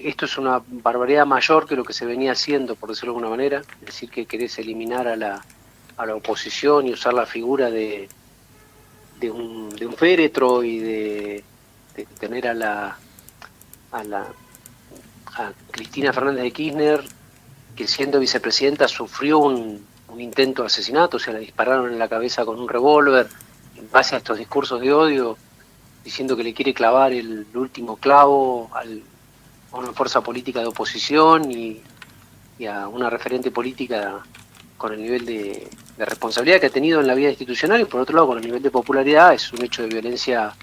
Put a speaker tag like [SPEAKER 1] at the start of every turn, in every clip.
[SPEAKER 1] esto es una barbaridad mayor que lo que se venía haciendo, por decirlo de alguna manera, es decir, que querés eliminar a la oposición y usar la figura de un féretro y de tener a la a Cristina Fernández de Kirchner, que siendo vicepresidenta sufrió un intento de asesinato, o sea, le dispararon en la cabeza con un revólver, en base a estos discursos de odio, diciendo que le quiere clavar el último clavo a una fuerza política de oposición y a una referente política con el nivel de responsabilidad que ha tenido en la vida institucional y por otro lado con el nivel de popularidad. Es un hecho de violencia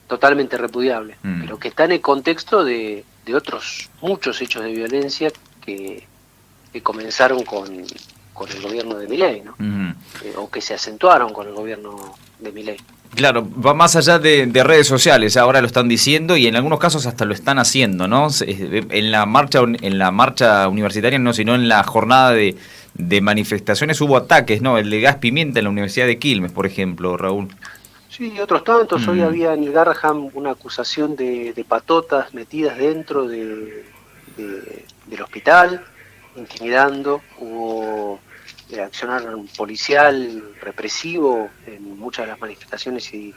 [SPEAKER 1] totalmente repudiable, pero que está en el contexto de otros muchos hechos de violencia que comenzaron con el gobierno de Milei, ¿no? O que se acentuaron con el gobierno de Milei.
[SPEAKER 2] Claro, va más allá de redes sociales, ahora lo están diciendo y en algunos casos hasta lo están haciendo, ¿no? En la marcha universitaria no, sino en la jornada de manifestaciones hubo ataques, ¿no? El de gas pimienta en la Universidad de Quilmes, por ejemplo, Raúl.
[SPEAKER 1] Sí, otros tantos. Hoy había en el Garrahan una acusación de patotas metidas dentro del hospital, intimidando. Hubo accionar policial represivo en muchas de las manifestaciones y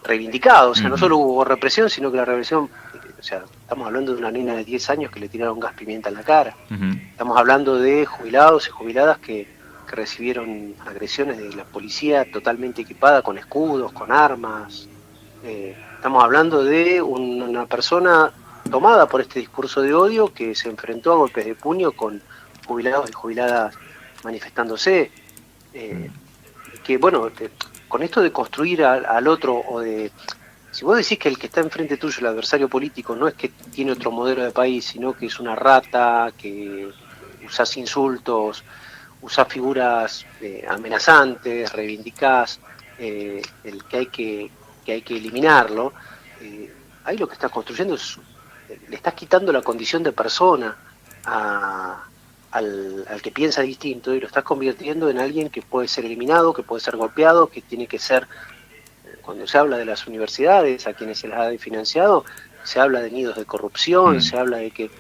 [SPEAKER 1] reivindicado. O sea, no solo hubo represión, sino que la represión, o sea, estamos hablando de una nena de 10 años que le tiraron gas pimienta en la cara. Estamos hablando de jubilados y jubiladas que recibieron agresiones de la policía totalmente equipada con escudos, con armas. Estamos hablando de una persona tomada por este discurso de odio que se enfrentó a golpes de puño con jubilados y jubiladas manifestándose. Que bueno, con esto de construir al otro o de... Si vos decís que el que está enfrente tuyo, el adversario político, no es que tiene otro modelo de país, sino que es una rata, que usás insultos, usás figuras amenazantes, reivindicás el que hay que eliminarlo, ahí lo que estás construyendo es, le estás quitando la condición de persona al que piensa distinto y lo estás convirtiendo en alguien que puede ser eliminado, que puede ser golpeado, que tiene que ser, cuando se habla de las universidades a quienes se las ha financiado, se habla de nidos de corrupción, se habla de que...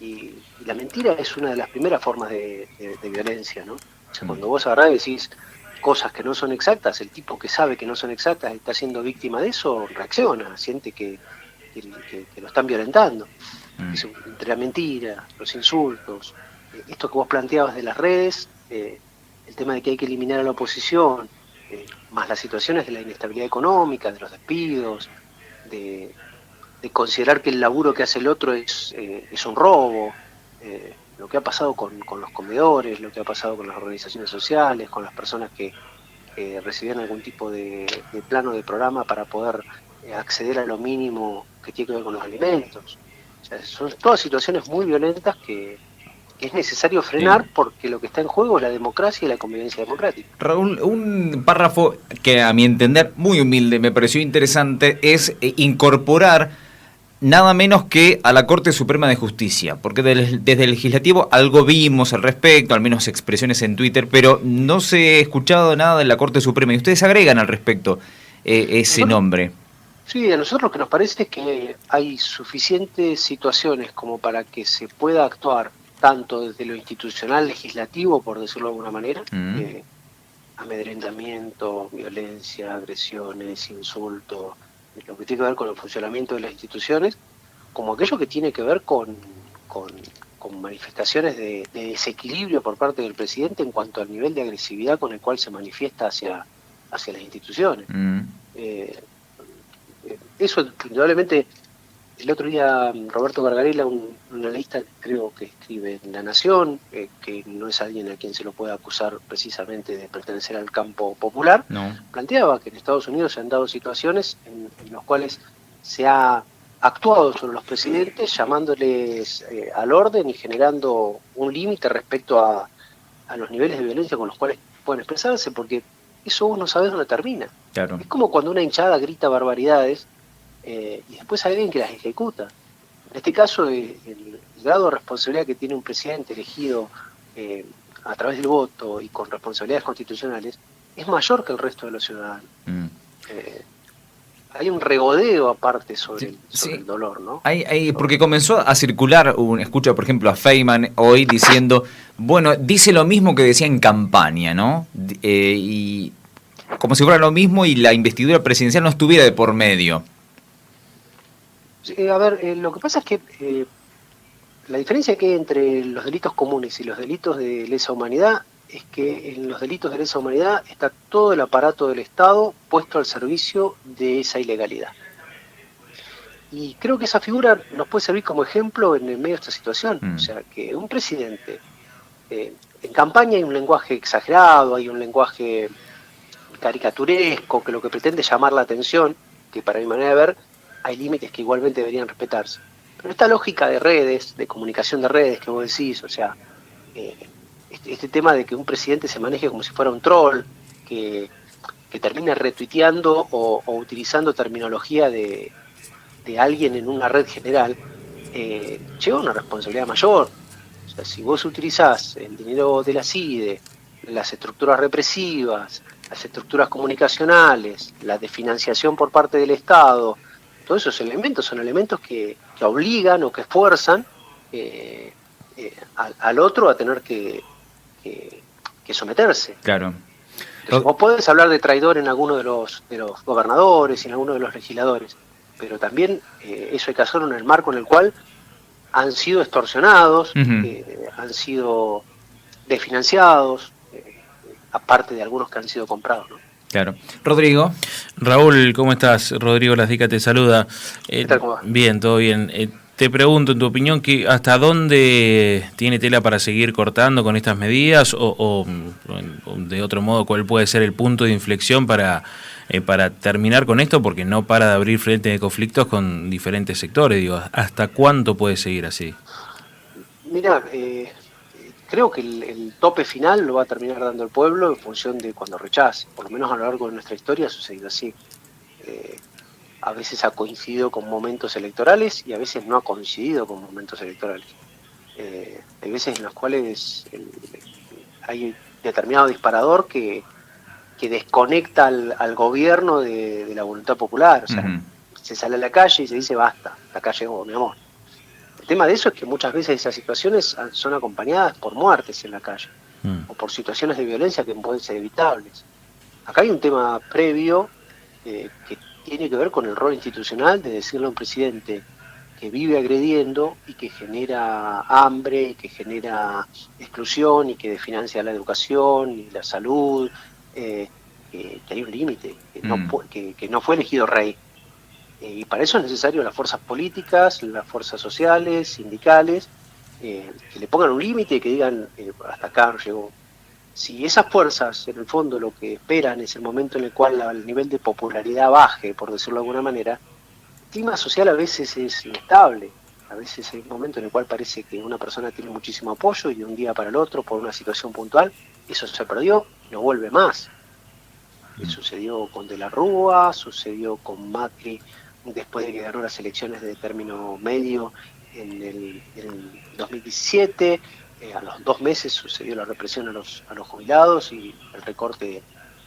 [SPEAKER 1] Y la mentira es una de las primeras formas de violencia, ¿no? O sea, cuando vos agarrás y decís cosas que no son exactas, el tipo que sabe que no son exactas está siendo víctima de eso, reacciona, siente que lo están violentando. Entre la mentira, los insultos, esto que vos planteabas de las redes, el tema de que hay que eliminar a la oposición, más las situaciones de la inestabilidad económica, de los despidos, de considerar que el laburo que hace el otro es un robo, lo que ha pasado con los comedores, lo que ha pasado con las organizaciones sociales, con las personas que recibían algún tipo de plano de programa para poder acceder a lo mínimo que tiene que ver con los alimentos. O sea, son todas situaciones muy violentas que es necesario frenar porque lo que está en juego es la democracia y la convivencia democrática.
[SPEAKER 2] Raúl, un párrafo que a mi entender, muy humilde, me pareció interesante, es incorporar nada menos que a la Corte Suprema de Justicia, porque desde el Legislativo algo vimos al respecto, al menos expresiones en Twitter, pero no se ha escuchado nada de la Corte Suprema, y ustedes agregan al respecto ese nombre.
[SPEAKER 1] Sí, a nosotros lo que nos parece es que hay suficientes situaciones como para que se pueda actuar tanto desde lo institucional legislativo, por decirlo de alguna manera, amedrentamiento, violencia, agresiones, insultos, lo que tiene que ver con el funcionamiento de las instituciones, como aquello que tiene que ver con manifestaciones de desequilibrio por parte del presidente en cuanto al nivel de agresividad con el cual se manifiesta hacia las instituciones. Eso indudablemente. El otro día Roberto Gargarella, un analista creo que escribe en La Nación, que no es alguien a quien se lo pueda acusar precisamente de pertenecer al campo popular, planteaba que en Estados Unidos se han dado situaciones en las cuales se ha actuado sobre los presidentes llamándoles al orden y generando un límite respecto a los niveles de violencia con los cuales pueden expresarse, porque eso vos no sabés dónde termina.
[SPEAKER 2] Claro.
[SPEAKER 1] Es como cuando una hinchada grita barbaridades y después hay alguien que las ejecuta. En este caso, el grado de responsabilidad que tiene un presidente elegido a través del voto y con responsabilidades constitucionales es mayor que el resto de los ciudadanos. hay un regodeo aparte sobre,
[SPEAKER 2] Sí,
[SPEAKER 1] sobre el
[SPEAKER 2] sí.
[SPEAKER 1] dolor, ¿no?
[SPEAKER 2] Porque comenzó a circular, escucho por ejemplo a Feynman hoy diciendo, bueno, dice lo mismo que decía en campaña, ¿no? Y como si fuera lo mismo y la investidura presidencial no estuviera de por medio.
[SPEAKER 1] Sí, a ver, lo que pasa es que la diferencia que hay entre los delitos comunes y los delitos de lesa humanidad es que en los delitos de lesa humanidad está todo el aparato del Estado puesto al servicio de esa ilegalidad. Y creo que esa figura nos puede servir como ejemplo en el medio de esta situación. O
[SPEAKER 2] Mm,
[SPEAKER 1] sea, que un presidente, en campaña hay un lenguaje exagerado, hay un lenguaje caricaturesco, que lo que pretende es llamar la atención, que para mi manera de ver hay límites que igualmente deberían respetarse. Pero esta lógica de redes, de comunicación de redes que vos decís, o sea, este tema de que un presidente se maneje como si fuera un troll, que, que termine retuiteando o utilizando terminología de alguien en una red general, lleva una responsabilidad mayor. O sea, si vos utilizás el dinero de la CIDE, las estructuras represivas, las estructuras comunicacionales, la de financiación por parte del Estado, todos esos elementos son elementos que obligan o que fuerzan al otro a tener que, que someterse.
[SPEAKER 2] claro.
[SPEAKER 1] Entonces, vos podés hablar de traidor en alguno de los gobernadores y en alguno de los legisladores, pero también eso hay que hacerlo en el marco en el cual han sido extorsionados,
[SPEAKER 2] Ujú,
[SPEAKER 1] han sido desfinanciados, aparte de algunos que han sido comprados, ¿no?
[SPEAKER 2] claro. Rodrigo.
[SPEAKER 3] Raúl, ¿cómo estás? Rodrigo Lasdica te saluda.
[SPEAKER 1] ¿Qué tal, cómo va?
[SPEAKER 3] Bien, todo bien. Te pregunto, en tu opinión, ¿hasta dónde tiene tela para seguir cortando con estas medidas? O, de otro modo, ¿cuál puede ser el punto de inflexión para terminar con esto? Porque no para de abrir frente de conflictos con diferentes sectores. Digo, ¿hasta cuánto puede seguir así?
[SPEAKER 1] Mira, creo que el tope final lo va a terminar dando el pueblo en función de cuando rechace. Por lo menos a lo largo de nuestra historia ha sucedido así. Eh, a veces ha coincidido con momentos electorales y a veces no ha coincidido con momentos electorales. Hay veces en las cuales hay determinado disparador que desconecta al gobierno de la voluntad popular. O sea,
[SPEAKER 2] Ujú,
[SPEAKER 1] se sale a la calle y se dice basta, la calle llegó, mi amor. El tema de eso es que muchas veces esas situaciones son acompañadas por muertes en la calle
[SPEAKER 3] Mm.
[SPEAKER 1] o por situaciones de violencia que pueden ser evitables. Acá hay un tema previo que tiene que ver con el rol institucional de decirle a un presidente que vive agrediendo y que genera hambre y que genera exclusión y que desfinancia la educación y la salud, que hay un límite,
[SPEAKER 2] mm,
[SPEAKER 1] que no fue elegido rey. Y para eso es necesario las fuerzas políticas, las fuerzas sociales, sindicales, que le pongan un límite y que digan hasta acá llegó. Si esas fuerzas, en el fondo, lo que esperan es el momento en el cual el nivel de popularidad baje, por decirlo de alguna manera, el clima social a veces es inestable. A veces hay un momento en el cual parece que una persona tiene muchísimo apoyo y de un día para el otro, por una situación puntual, eso se perdió y no vuelve más. Sucedió con De la Rúa, sucedió con Macri después de que ganó las elecciones de término medio en el 2017. A los 2 meses sucedió la represión a los jubilados y el recorte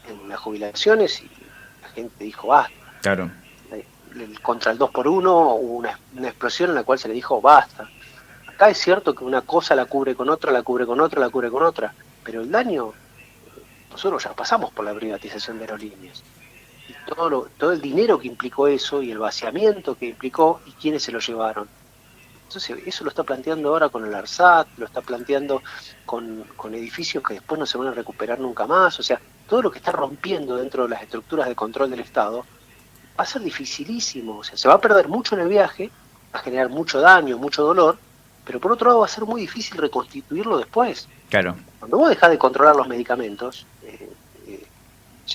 [SPEAKER 1] en las jubilaciones y la gente dijo basta.
[SPEAKER 2] claro.
[SPEAKER 1] Contra el 2x1 hubo una explosión en la cual se le dijo basta. Acá es cierto que una cosa la cubre con otra, la cubre con otra, la cubre con otra, pero el daño, nosotros ya pasamos por la privatización de aerolíneas. Y todo el dinero que implicó eso y el vaciamiento que implicó y quiénes se lo llevaron. Entonces eso lo está planteando ahora con el ARSAT, lo está planteando con edificios que después no se van a recuperar nunca más. O sea, todo lo que está rompiendo dentro de las estructuras de control del Estado va a ser dificilísimo. O sea, se va a perder mucho en el viaje, va a generar mucho daño, mucho dolor, pero por otro lado va a ser muy difícil reconstituirlo después.
[SPEAKER 2] Claro.
[SPEAKER 1] Cuando vos dejás de controlar los medicamentos,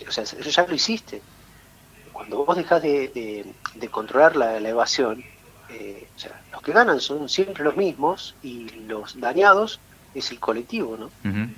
[SPEAKER 1] o sea, eso ya lo hiciste. Cuando vos dejás de controlar la evasión, o sea, los que ganan son siempre los mismos y los dañados es el colectivo, ¿no?
[SPEAKER 2] Ujú.